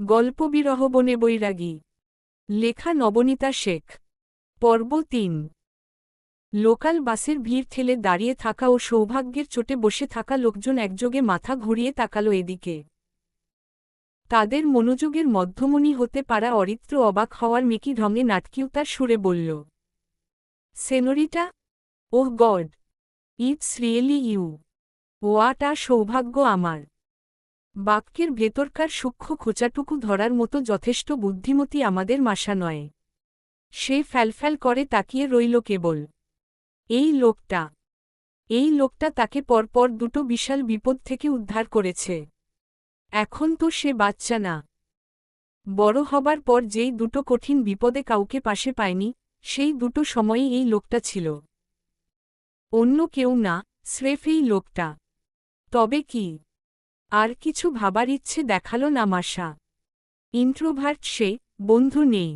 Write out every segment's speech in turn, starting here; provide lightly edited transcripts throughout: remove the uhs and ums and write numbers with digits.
গল্প বিরহ বনে বৈরাগী। লেখা নবনীতা শেখ। পর্ব ৩। লোকাল বাসের ভিড় ঠেলে দাঁড়িয়ে থাকা ও সৌভাগ্যের চোটে বসে থাকা লোকজন একযোগে মাথা ঘুরিয়ে তাকাল এদিকে। তাদের মনোযোগের মধ্যমণি হতে পারা অরিত্র অবাক হওয়ার মেকি ঢঙে নাটকীয়তার সুরে বলল, senorita, oh god, it's really you. What a সৌভাগ্য আমার। বাক্যের ভেতরকার সূক্ষ্ম খোঁচাটুকু ধরার মতো যথেষ্ট বুদ্ধিমতী আমাদের মাসা নয়। সে ফ্যালফ্যাল করে তাকিয়ে রইল কেবল। এই লোকটা তাকে পরপর দুটো বিশাল বিপদ থেকে উদ্ধার করেছে। এখন তো সে বাচ্চা না। বড় হবার পর যেই দুটো কঠিন বিপদে কাউকে পাশে পায়নি, সেই দুটো সময়েই এই লোকটা ছিল। অন্য কেউ না, স্রেফ এই লোকটা। তবে কি? আর কিছু ভাবার ইচ্ছে দেখাল না মাসা। ইন্ট্রোভার্ট সে, বন্ধু নেই।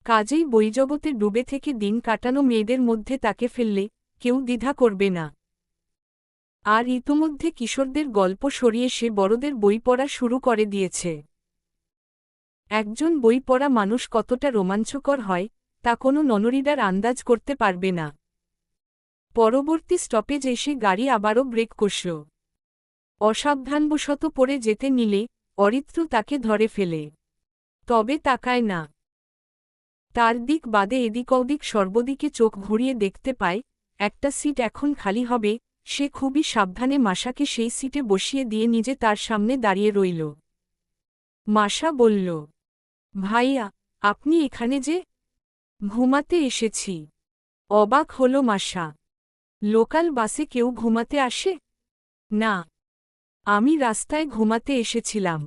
কাজেই বইজগতে ডুবে থেকে দিন কাটানো মেয়েদের মধ্যে তাকে ফেললে কেউ দ্বিধা করবে না। আর ইতোমধ্যে কিশোরদের গল্প সরিয়ে সে বড়দের বই পড়া শুরু করে দিয়েছে। একজন বই পড়া মানুষ কতটা রোমাঞ্চকর হয় তা কোনো ননরিডার আন্দাজ করতে পারবে না। পরবর্তী স্টপেজ এসে গাড়ি আবারও ব্রেক কষল। অসাবধানবশত পড়ে যেতে নিলে অরিত্র তাকে ধরে ফেলে। তবে তাকায় না। তার দিক বাদে এদিক ওদিক সর্বদিকে চোখ ঘুরিয়ে দেখতে পায় একটা সিট এখন খালি হবে। সে খুবই সাবধানে মাসাকে সেই সিটে বসিয়ে দিয়ে নিজে তার সামনে দাঁড়িয়ে রইল। মাসা বলল, ভাইয়া, আপনি এখানে যে? ঘুমাতে এসেছি। অবাক হল মাসা। লোকাল বাসে কেউ ঘুমাতে আসে? না, আমি রাস্তায় ঘুমাতে এসেছিলাম।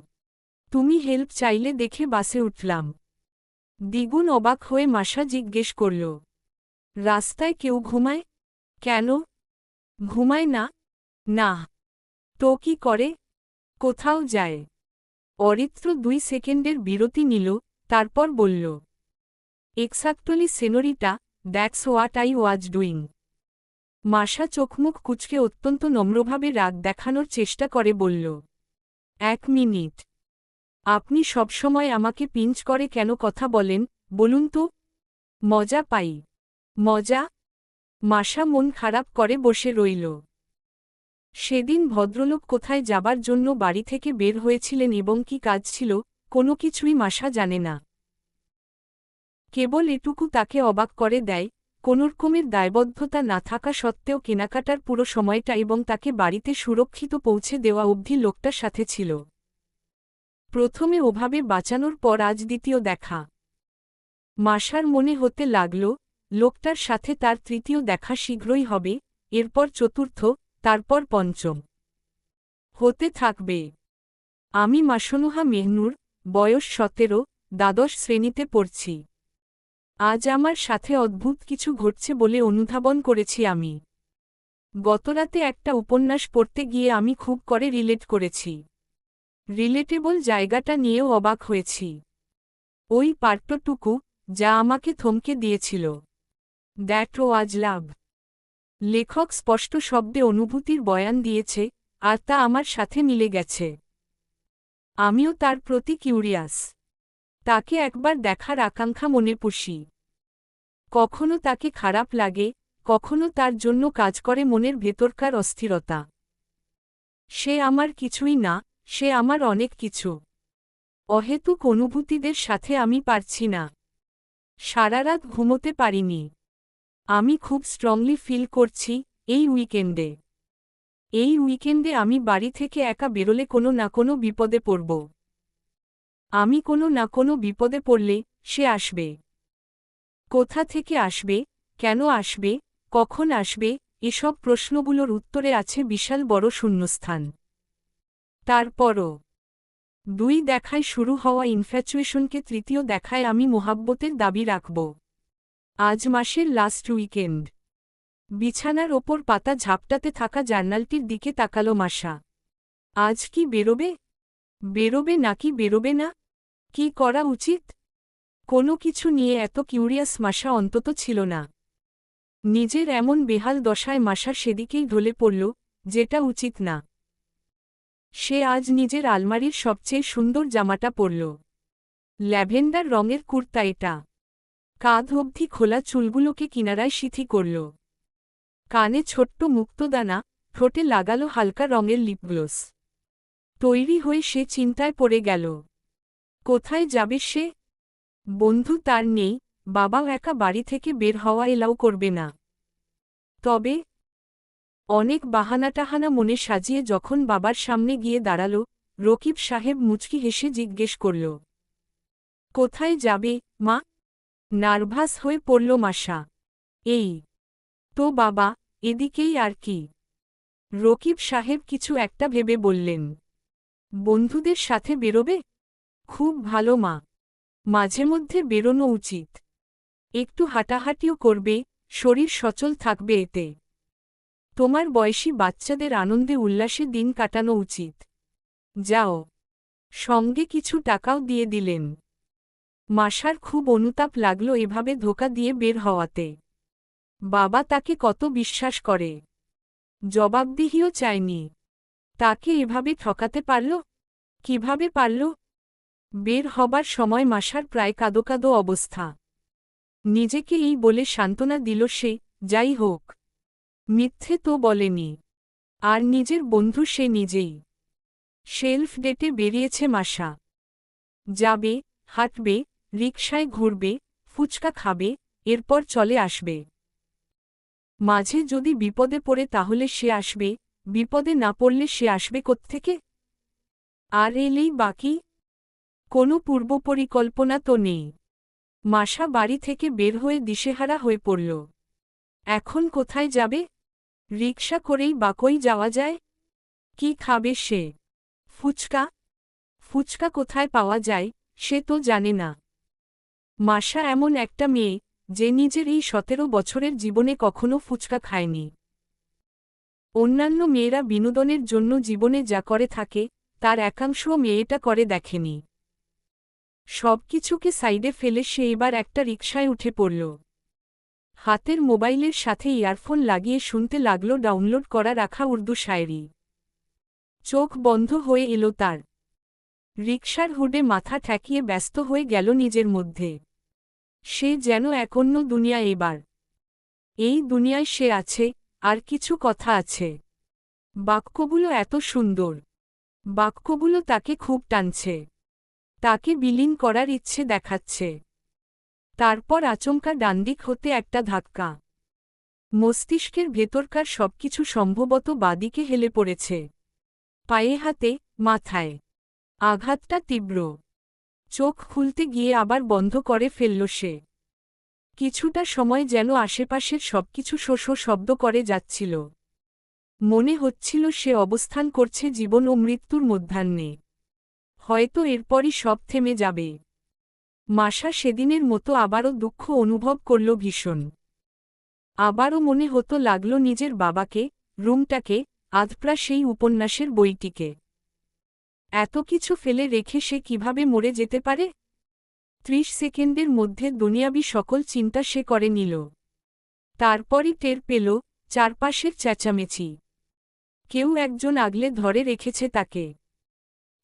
তুমি হেল্প চাইলে দেখে বাসে উঠলাম। দ্বিগুণ অবাক হয়ে মাসা জিজ্ঞেস করল, রাস্তায় কেউ ঘুমায়? কেন? ঘুমায় না? না। তো কি করে? কোথাও যায়। অরিত্র 2 সেকেন্ডের বিরতি নিল, তারপর বলল, exactly senorita, that's what I was doing. মাসা চোখমুখ কুঁচকে অত্যন্ত নম্রভাবে রাগ দেখানোর চেষ্টা করে বলল, 1 মিনিট। আপনি সবসময় আমাকে পিঞ্চ করে কেন কথা বলেন, বলুন তো? মজা পাই। মজা? মাসা মন খারাপ করে বসে রইল। সেদিন ভদ্রলোক কোথায় যাবার জন্য বাড়ি থেকে বের হয়েছিলেন এবং কি কাজ ছিল, কোনো কিছুই মাসা জানে না। কেবল এটুকু তাকে অবাক করে দেয়, কোনোরকমের দায়বদ্ধতা না থাকা সত্ত্বেও কেনাকাটার পুরো সময়টা এবং তাকে বাড়িতে সুরক্ষিত পৌঁছে দেওয়া অবধি লোকটা সাথে ছিল। প্রথমে ওভাবে বাঁচানোর পর আজ দ্বিতীয় দেখা। মাসার মনে হতে লাগল, লোকটার সাথে তার তৃতীয় দেখা শীঘ্রই হবে, এরপর চতুর্থ, তারপর পঞ্চম। হতে থাকবে। আমি মাসনুহা মেহনুর, বয়স 17, দ্বাদশ শ্রেণীতে পড়ছি। আজ আমার সাথে অদ্ভুত কিছু ঘটছে বলে অনুধাবন করেছি আমি। গতরাতে একটা উপন্যাস পড়তে গিয়ে আমি খুব করে রিলেট করেছি। রিলেটেবল জায়গাটা নিয়েও অবাক হয়েছি। ওই পার্টটুকু, যা আমাকে থমকে দিয়েছিল। দ্যাট ওয়াজ লাভ। লেখক স্পষ্ট শব্দে অনুভূতির বয়ান দিয়েছে, আর তা আমার সাথে মিলে গেছে। আমিও তার প্রতি কিউরিয়াস। তাকে একবার দেখার আকাঙ্ক্ষা মনে পুষি। কখনো তাকে খারাপ লাগে, কখনো তার জন্য কাজ করে মনের ভেতরকার অস্থিরতা। সে আমার কিছুই না, সে আমার অনেক কিছু। অহেতুক অনুভূতিদের সাথে আমি পারছি না। সারারাত ঘুমোতে পারিনি। আমি খুব স্ট্রংলি ফিল করছি, এই উইকেন্ডে আমি বাড়ি থেকে একা বেরোলে কোনো না কোনো বিপদে পড়ব। আমি কোনো না কোনো বিপদে পড়লে সে আসবে। কোথা থেকে আসবে, কেন আসবে, কখন আসবে, এসব প্রশ্নগুলোর উত্তরে আছে বিশাল বড় শূন্যস্থান। তারপরও 2 দেখায় শুরু হওয়া ইনফ্যাচুয়েশনকে তৃতীয় দেখায় আমি মোহাব্বতের দাবি রাখব। আজ মাসের লাস্ট উইকেন্ড। বিছানার ওপর পাতা ঝাপটাতে থাকা জার্নালটির দিকে তাকালো মাসা। আজ কি বেরোবে? বেরোবে নাকি বেরোবে না? কি করা উচিত? কোনো কিছু নিয়ে এত কিউরিয়াস মাসা অন্তত ছিল না। নিজের এমন বেহাল দশায় মাসা সেদিকেই ঢলে পড়ল, যেটা উচিত না। সে আজ নিজের আলমারির সবচেয়ে সুন্দর জামাটা পরল। ল্যাভেন্ডার রঙের কুর্তা এটা। কাঁধ অবধি খোলা চুলগুলোকে কিনারায় সিথি করল। কানে ছোট্ট মুক্তদানা, ঠোঁটে লাগালো হালকা রঙের লিপগ্লোস। তৈরি হয়ে সে চিন্তায় পড়ে গেল। কোথায় যাবে সে? বন্ধু তার নেই, বাবাও একা বাড়ি থেকে বের হওয়া এলাও করবে না। তবে অনেক বাহানাটাহানা মনে সাজিয়ে যখন বাবার সামনে গিয়ে দাঁড়াল, রকিব সাহেব মুচকি হেসে জিজ্ঞেস করল, কোথায় যাবে মা? নার্ভাস হয়ে পড়ল মাসা। এই তো বাবা, এদিকেই আর কি। রকিব সাহেব কিছু একটা ভেবে বললেন, বন্ধুদের সাথে বেরোবে? খুব ভালো মা, মাঝে মধ্যে বেরোনো উচিত। একটু হাঁটাহাঁটিও করবে, শরীর সচল থাকবে এতে। তোমার বয়সী বাচ্চাদের আনন্দে উল্লাসে দিন কাটানো উচিত। যাও। সঙ্গে কিছু টাকাও দিয়ে দিলেন। মাসার খুব অনুতাপ লাগল এভাবে ধোকা দিয়ে বের হওয়াতে। বাবা তাকে কত বিশ্বাস করে, জবাবদিহিও চায়নি। তাকে এভাবে ঠকাতে পারল? কিভাবে পারল? বের হবার সময় মাসার প্রায় কাঁদো কাঁদো অবস্থা। নিজেকে এই বলে সান্ত্বনা দিল সে, যাই হোক, মিথ্যে তো বলেনি। আর নিজের বন্ধু সে নিজেই। শেলফ ডেটে বেরিয়েছে মাসা। যাবে, হাঁটবে, রিকশায় ঘুরবে, ফুচকা খাবে, এরপর চলে আসবে। মাঝে যদি বিপদে পড়ে তাহলে সে আসবে, বিপদে না পড়লে সে আসবে কোত্থেকে? আর এলেই বাকি? কোনো পূর্বপরিকল্পনা তো নেই। মাসা বাড়ি থেকে বের হয়ে দিশেহারা হয়ে পড়ল। এখন কোথায় যাবে? রিকশা করেই বাকই যাওয়া যায়। কি খাবে সে? ফুচকা? ফুচকা কোথায় পাওয়া যায় সে তো জানে না। মাসা এমন একটা মেয়ে যে নিজের এই 17 বছরের জীবনে কখনো ফুচকা খায়নি। অন্যান্য মেয়েরা বিনোদনের জন্য জীবনে যা করে থাকে, তার একাংশও মেয়েটা করে দেখেনি। সবকিছুকে সাইডে ফেলে সে এবার একটা রিকশায় উঠে পড়ল। হাতের মোবাইলের সাথে ইয়ারফোন লাগিয়ে শুনতে লাগল ডাউনলোড করা রাখা উর্দু শায়েরি। চোখ বন্ধ হয়ে এলো তার। রিকশার হুডে মাথা ঠেকিয়ে ব্যস্ত হয়ে গেল নিজের মধ্যে। সে যেন এক অন্য দুনিয়া এবার। এই দুনিয়ায় সে আছে, আর কিছু কথা আছে। বাক্যগুলো এত সুন্দর। বাক্যগুলো তাকে খুব টানছে। তাকে বিলীন করার ইচ্ছে দেখাচ্ছে। তারপর আচমকা ডানদিক হতে একটা ধাক্কা। মস্তিষ্কের ভেতরকার সবকিছু সম্ভবত বাদিকে হেলে পড়েছে। পায়ে হাতে, মাথায়। আঘাতটা তীব্র। চোখ খুলতে গিয়ে আবার বন্ধ করে ফেলল সে। কিছুটা সময় যেন আশেপাশের সবকিছু শোষ শব্দ করে যাচ্ছিল। মনে হচ্ছিল সে অবস্থান করছে জীবন ও মৃত্যুর মধ্যাহ্নে। হয়তো এরপরই সব থেমে যাবে। মাসা সেদিনের মতো আবারও দুঃখ অনুভব করল ভীষণ। আবারও মনে হতো লাগল নিজের বাবাকে, রুমটাকে, আধপ্রা সেই উপন্যাসের বইটিকে। এত কিছু ফেলে রেখে সে কিভাবে মরে যেতে পারে? 30 সেকেন্ডের মধ্যে দুনিয়াবি সকল চিন্তা সে করে নিল। তারপরই টের পেল, চারপাশের চেঁচামেচি। কেউ একজন আগলে ধরে রেখেছে তাকে।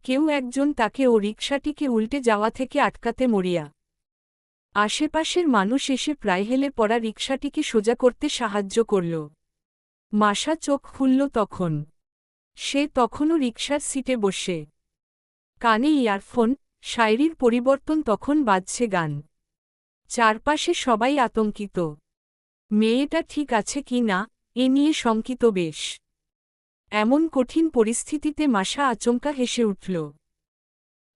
কেউ একজন তাকে ও রিকশাটিকে উল্টে যাওয়া থেকে আটকাতে মরিয়া। আশেপাশের মানুষ এসে প্রায় হেলে পড়া রিকশাটিকে সোজা করতে সাহায্য করল। মাসা চোখ খুলল তখন। সে তখনও রিকশার সিটে বসে। কানে ইয়ারফোন, শায়েরির পরিবর্তন তখন বাজছে গান। চারপাশে সবাই আতঙ্কিত। মেয়েটা ঠিক আছে কি না, এ নিয়ে শঙ্কিত বেশ। এমন কঠিন পরিস্থিতিতে মাসা আচমকা হেসে উঠল।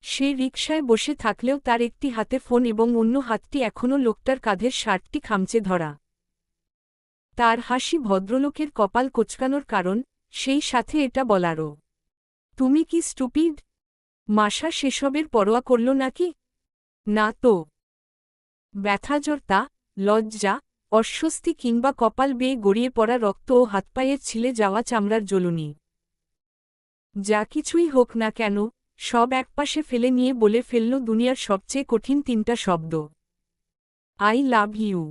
সে রিকশায় বসে থাকলেও তার একটি হাতে ফোন এবং অন্য হাতটি এখনও লোকটার কাঁধের শার্টটি খামচে ধরা। তার হাসি ভদ্রলোকের কপাল কোঁচকানোর কারণ, সেই সাথে এটা বলারও। তুমি কি স্টুপিড? মাসা সেসবের পরোয়া করল নাকি? না তো। ব্যথাজড়তা, লজ্জা, অস্বস্তি কিংবা কপাল বেয়ে গড়িয়ে পড়া রক্ত ও হাতপায়ের ছিলে যাওয়া চামড়ার জ্বলুনি। যা কিছুই হোক না কেন, সব একপাশে ফেলে নিয়ে বলে ফেলল দুনিয়ার সবচেয়ে কঠিন 3টা শব্দ। I love you.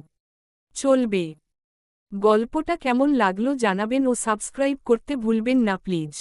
চলবে। গল্পটা কেমন লাগলো জানাবেন ও সাবস্ক্রাইব করতে ভুলবেন না প্লিজ।